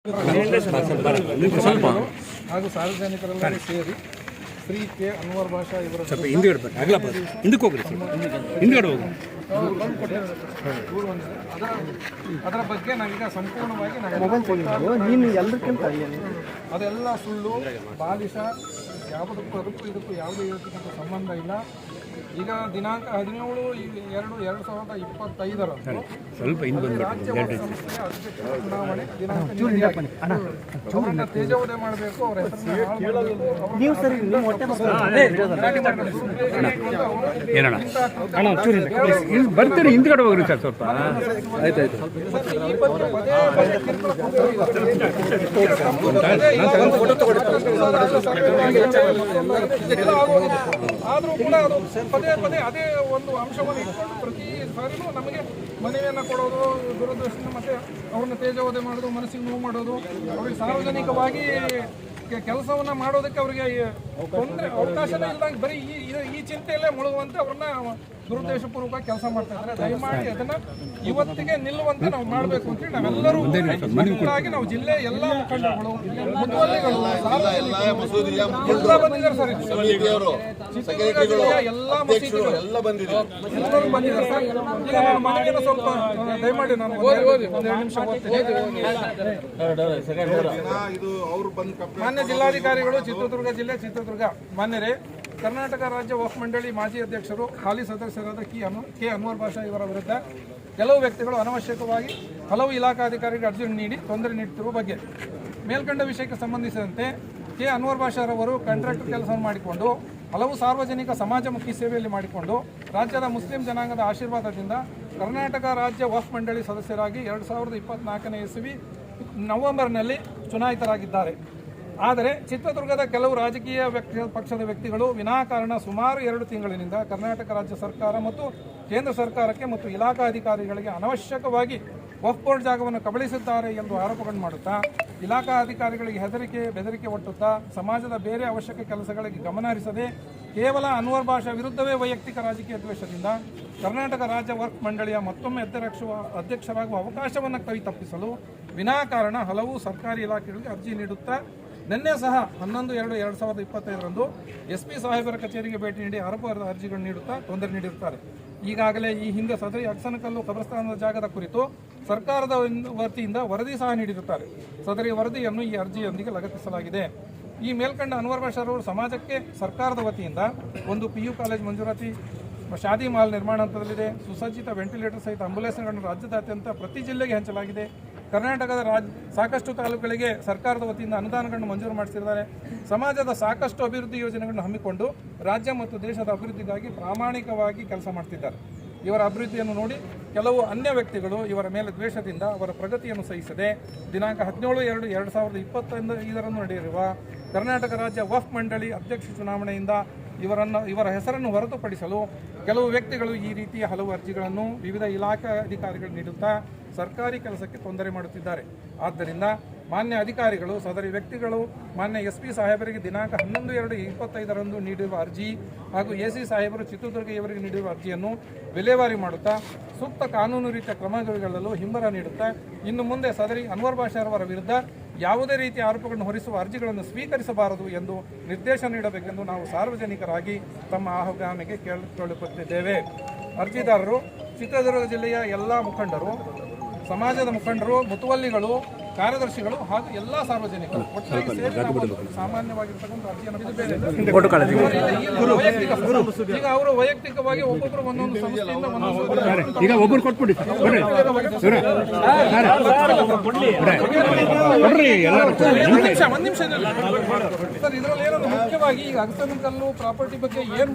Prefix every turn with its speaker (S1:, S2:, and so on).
S1: ಹಾಗೂ ಸಾರ್ವಜನಿಕರೆಲ್ಲರೂ ಸೇರಿ ಶ್ರೀ ಕೆ ಅನ್ವರ್ ಭಾಷಾ ಇವರ ಅದರ ಬಗ್ಗೆ ನಾವೀಗ ಸಂಪೂರ್ಣವಾಗಿ ಅದೆಲ್ಲ ಸುಳ್ಳು ಬಾಲಿಶ ಯಾವುದಕ್ಕೂ ಅದಕ್ಕೂ ಇದಕ್ಕೂ ಯಾವುದೇ ಇರತಕ್ಕಂಥ ಸಂಬಂಧ ಇಲ್ಲ. ಈಗ ದಿನಾಂಕ 17/2/2025 ರಾಜ್ಯ ಸಂಸ್ಥೆಯ ಅಧ್ಯಕ್ಷ ಚುನಾವಣೆ ದಿನಾಂಕ ಅವರನ್ನ ತೇಜೋವಧೆ ಮಾಡಬೇಕು, ಅವರ
S2: ಬರ್ತೀರಿ ಹಿಂದ್ಗಡೆ ಹೋಗ್ರಿ ಸರ್ ಸ್ವಲ್ಪ.
S1: ಆದರೂ ಕೂಡ ಅದು ಪದೇ ಪದೇ ಅದೇ ಒಂದು ಅಂಶವನ್ನು ಇಟ್ಕೊಂಡು ಪ್ರತಿ ಸಾರಿನೂ ನಮಗೆ ಮನವಿಯನ್ನು ಕೊಡೋದು, ದುರದೃಷ್ಟ ಮತ್ತೆ ಅವ್ರನ್ನ ತೇಜೋವಧೆ ಮಾಡೋದು, ಮನಸ್ಸಿಗೆ ನೋವು ಮಾಡೋದು, ಅವ್ರಿಗೆ ಸಾರ್ವಜನಿಕವಾಗಿ ಕೆಲಸವನ್ನ ಮಾಡೋದಕ್ಕೆ ಅವರಿಗೆ ತೊಂದರೆ ಅವಕಾಶನೇ ಇಲ್ದಂಗೆ ಬರೀ ಈ ಚಿಂತೆಯಲ್ಲೇ ಮುಳುಗುವಂತೆ ಅವ್ರನ್ನ ದುರುದ್ದೇಶಪೂರ್ವಕ ಕೆಲಸ ಮಾಡ್ತಾ ಇದ್ದಾರೆ. ದಯಮಾಡಿ ಅದನ್ನ ಇವತ್ತಿಗೆ ನಿಲ್ಲುವಂತೆ ನಾವು ಮಾಡಬೇಕು ಅಂತೇಳಿ ನಾವೆಲ್ಲರೂ ನಾವು ಜಿಲ್ಲೆ ಎಲ್ಲ ಮುಖಂಡರುಗಳು, ಮುತುವಲ್ಲಿಗಳು ಎಲ್ಲ ಬಂದಿದ್ದಾರೆ ಸರ್. ಚಿತ್ರದುರ್ಗ ಜಿಲ್ಲೆಯ ಎಲ್ಲ ಮಸೀದಿಗಳು ಎಲ್ಲರೂ ಬಂದಿದ್ದಾರೆ ಸರ್. ಈಗ ನಾನು ಮನವಿಯನ್ನು ಸ್ವಲ್ಪ ದಯಮಾಡಿ ನಾನು ಒಂದು 2 ನಿಮಿಷ ಓದ್ತೀನಿ. ಮಾನ್ಯ ಜಿಲ್ಲಾಧಿಕಾರಿಗಳು, ಚಿತ್ರದುರ್ಗ ಜಿಲ್ಲೆ, ಚಿತ್ರದುರ್ಗ. ಮಾನ್ಯರೇ, ಕರ್ನಾಟಕ ರಾಜ್ಯ ವಕ್ಫ್ ಮಂಡಳಿ ಮಾಜಿ ಅಧ್ಯಕ್ಷರು ಹಾಲಿ ಸದಸ್ಯರಾದ ಕೆ ಅನ್ವರ್ ಭಾಷಾ ಇವರ ವಿರುದ್ಧ ಕೆಲವು ವ್ಯಕ್ತಿಗಳು ಅನವಶ್ಯಕವಾಗಿ ಹಲವು ಇಲಾಖಾಧಿಕಾರಿಗಳಿಗೆ ಅರ್ಜಿ ನೀಡಿ ತೊಂದರೆ ನೀಡುತ್ತಿರುವ ಬಗ್ಗೆ ಮೇಲ್ಕಂಡ ವಿಷಯಕ್ಕೆ ಸಂಬಂಧಿಸಿದಂತೆ ಕೆ ಅನ್ವರ್ ಭಾಷಾರವರು ಕಾಂಟ್ರಾಕ್ಟರ್ ಕೆಲಸವನ್ನು ಮಾಡಿಕೊಂಡು ಹಲವು ಸಾರ್ವಜನಿಕ ಸಮಾಜಮುಖಿ ಸೇವೆಯಲ್ಲಿ ಮಾಡಿಕೊಂಡು ರಾಜ್ಯದ ಮುಸ್ಲಿಂ ಜನಾಂಗದ ಆಶೀರ್ವಾದದಿಂದ ಕರ್ನಾಟಕ ರಾಜ್ಯ ವಕ್ಫ್ ಮಂಡಳಿ ಸದಸ್ಯರಾಗಿ 2024ನೇ ಇಸವಿ ನವೆಂಬರ್ನಲ್ಲಿ ಚುನಾಯಿತರಾಗಿದ್ದಾರೆ. ಆದರೆ ಚಿತ್ರದುರ್ಗದ ಕೆಲವು ರಾಜಕೀಯ ಪಕ್ಷದ ವ್ಯಕ್ತಿಗಳು ವಿನಾಕಾರಣ ಸುಮಾರು 2 ತಿಂಗಳಿನಿಂದ ಕರ್ನಾಟಕ ರಾಜ್ಯ ಸರ್ಕಾರ ಮತ್ತು ಕೇಂದ್ರ ಸರ್ಕಾರಕ್ಕೆ ಮತ್ತು ಇಲಾಖಾ ಅಧಿಕಾರಿಗಳಿಗೆ ಅನವಶ್ಯಕವಾಗಿ ವಕ್ಫ್ ಬೋರ್ಡ್ ಜಾಗವನ್ನು ಕಬಳಿಸಿದ್ದಾರೆ ಎಂದು ಆರೋಪಗಳನ್ನು ಮಾಡುತ್ತಾ ಇಲಾಖಾ ಅಧಿಕಾರಿಗಳಿಗೆ ಹೆದರಿಕೆ ಬೆದರಿಕೆ ಒಟ್ಟುತ್ತಾ ಸಮಾಜದ ಬೇರೆ ಅವಶ್ಯಕ ಕೆಲಸಗಳಿಗೆ ಗಮನ ಹರಿಸದೆ ಕೇವಲ ಅನ್ವರ್ ಭಾಷಾ ವಿರುದ್ಧವೇ ವೈಯಕ್ತಿಕ ರಾಜಕೀಯ ದ್ವೇಷದಿಂದ ಕರ್ನಾಟಕ ರಾಜ್ಯ ವಕ್ಫ್ ಮಂಡಳಿಯ ಮತ್ತೊಮ್ಮೆ ಅಧ್ಯಕ್ಷರಾಗುವ ಅವಕಾಶವನ್ನು ಕೈತಪ್ಪಿಸಲು ವಿನಾಕಾರಣ ಹಲವು ಸರ್ಕಾರಿ ಇಲಾಖೆಗಳಿಗೆ ಅರ್ಜಿ ನೀಡುತ್ತಾ ನಿನ್ನೆ ಸಹ 11/2/2025 SP ಸಾಹೇಬರ ಕಚೇರಿಗೆ ಭೇಟಿ ನೀಡಿ ಆರೋಪದ ಅರ್ಜಿಗಳನ್ನು ನೀಡುತ್ತಾ ತೊಂದರೆ ನೀಡಿರುತ್ತಾರೆ. ಈಗಾಗಲೇ ಈ ಹಿಂದೆ ಸದರಿ ಅಕ್ಸನಕಲ್ಲು ಕಬ್ರಸ್ಥಾನದ ಜಾಗದ ಕುರಿತು ಸರ್ಕಾರದ ವತಿಯಿಂದ ವರದಿ ಸಹ ನೀಡಿರುತ್ತಾರೆ. ಸದರಿ ವರದಿಯನ್ನು ಈ ಅರ್ಜಿಯೊಂದಿಗೆ ಲಗತ್ತಿಸಲಾಗಿದೆ. ಈ ಮೇಲ್ಕಂಡ ಅನ್ವರ್ ಭಾಷಾರವರು ಸಮಾಜಕ್ಕೆ ಸರ್ಕಾರದ ವತಿಯಿಂದ ಒಂದು PU ಕಾಲೇಜ್ ಮಂಜೂರಾತಿ, ಶಾದಿ ಮಾಲ್ ನಿರ್ಮಾಣ ಹಂತದಲ್ಲಿದೆ, ಸುಸಜ್ಜಿತ ವೆಂಟಿಲೇಟರ್ ಸಹಿತ ಆಂಬ್ಯುಲೆನ್ಸ್ಗಳನ್ನು ರಾಜ್ಯದಾದ್ಯಂತ ಪ್ರತಿ ಜಿಲ್ಲೆಗೆ ಹಂಚಲಾಗಿದೆ. ಕರ್ನಾಟಕದ ಸಾಕಷ್ಟು ತಾಲೂಕುಗಳಿಗೆ ಸರ್ಕಾರದ ವತಿಯಿಂದ ಅನುದಾನಗಳನ್ನು ಮಂಜೂರು ಮಾಡಿಸಿದ್ದಾರೆ. ಸಮಾಜದ ಸಾಕಷ್ಟು ಅಭಿವೃದ್ಧಿ ಯೋಜನೆಗಳನ್ನು ಹಮ್ಮಿಕೊಂಡು ರಾಜ್ಯ ಮತ್ತು ದೇಶದ ಅಭಿವೃದ್ಧಿಗಾಗಿ ಪ್ರಾಮಾಣಿಕವಾಗಿ ಕೆಲಸ ಮಾಡ್ತಿದ್ದಾರೆ. ಇವರ ಅಭಿವೃದ್ಧಿಯನ್ನು ನೋಡಿ ಕೆಲವು ಅನ್ಯ ವ್ಯಕ್ತಿಗಳು ಇವರ ಮೇಲೆ ದ್ವೇಷದಿಂದ ಅವರ ಪ್ರಗತಿಯನ್ನು ಸಹಿಸದೆ ದಿನಾಂಕ 17/2/2025 ನಡೆದಿರುವ ಕರ್ನಾಟಕ ರಾಜ್ಯ ವಕ್ಫ್ ಮಂಡಳಿ ಅಧ್ಯಕ್ಷ ಚುನಾವಣೆಯಿಂದ ಇವರ ಹೆಸರನ್ನು ಹೊರತುಪಡಿಸಲು ಕೆಲವು ವ್ಯಕ್ತಿಗಳು ಈ ರೀತಿಯ ಹಲವು ಅರ್ಜಿಗಳನ್ನು ವಿವಿಧ ಇಲಾಖಾ ಅಧಿಕಾರಿಗಳು ನೀಡುತ್ತಾ ಸರ್ಕಾರಿ ಕೆಲಸಕ್ಕೆ ತೊಂದರೆ ಮಾಡುತ್ತಿದ್ದಾರೆ. ಆದ್ದರಿಂದ ಮಾನ್ಯ ಅಧಿಕಾರಿಗಳು ಸದರಿ ವ್ಯಕ್ತಿಗಳು ಮಾನ್ಯ SP ಸಾಹೇಬರಿಗೆ ದಿನಾಂಕ 11/2/2025 ನೀಡಿರುವ ಅರ್ಜಿ ಹಾಗೂ AC ಸಾಹೇಬರು ಚಿತ್ರದುರ್ಗ ಇವರಿಗೆ ನೀಡಿರುವ ಅರ್ಜಿಯನ್ನು ವಿಲೇವಾರಿ ಮಾಡುತ್ತಾ ಸೂಕ್ತ ಕಾನೂನು ರೀತಿಯ ಕ್ರಮಗೊಳ್ಳಲು ಹಿಂಬರ ನೀಡುತ್ತಾ ಇನ್ನು ಮುಂದೆ ಸದರಿ ಅನ್ವರ್ ಭಾಷಾರವರ ವಿರುದ್ಧ ಯಾವುದೇ ರೀತಿಯ ಆರೋಪಗಳನ್ನು ಹೊರಿಸುವ ಅರ್ಜಿಗಳನ್ನು ಸ್ವೀಕರಿಸಬಾರದು ಎಂದು ನಿರ್ದೇಶನ ನೀಡಬೇಕೆಂದು ನಾವು ಸಾರ್ವಜನಿಕರಾಗಿ ತಮ್ಮ ಆಹ್ವಾನಕ್ಕೆ ಕೇಳಿಕೊಳ್ಳುತ್ತಿದ್ದೇವೆ. ಅರ್ಜಿದಾರರು ಚಿತ್ರದುರ್ಗ ಜಿಲ್ಲೆಯ ಎಲ್ಲ ಮುಖಂಡರು, ಸಮಾಜದ ಮುಖಂಡರು, ಮುತುವಲ್ಲಿಗಳು, ಕಾರ್ಯದರ್ಶಿಗಳು ಹಾಗೂ ಎಲ್ಲ ಸಾರ್ವಜನಿಕರು ಒಟ್ಟಾಗಿ ಸೇರಿ ಸಾಮಾನ್ಯವಾಗಿರ್ತಕ್ಕಂಥ ಅರ್ಜಿಯನ್ನು ಈಗ ಅವರು ವೈಯಕ್ತಿಕವಾಗಿ ಒಬ್ಬೊಬ್ಬರು ಒಂದೊಂದು ಸಂಸ್ಥೆಯಿಂದ ಒಂದು ನಿಮಿಷ ಸರ್. ಇದರಲ್ಲಿ ಏನಂದ್ರೆ ಮುಖ್ಯವಾಗಿ ಈಗ ಅಗಸನಕಲ್ಲು ಪ್ರಾಪರ್ಟಿ ಬಗ್ಗೆ ಏನು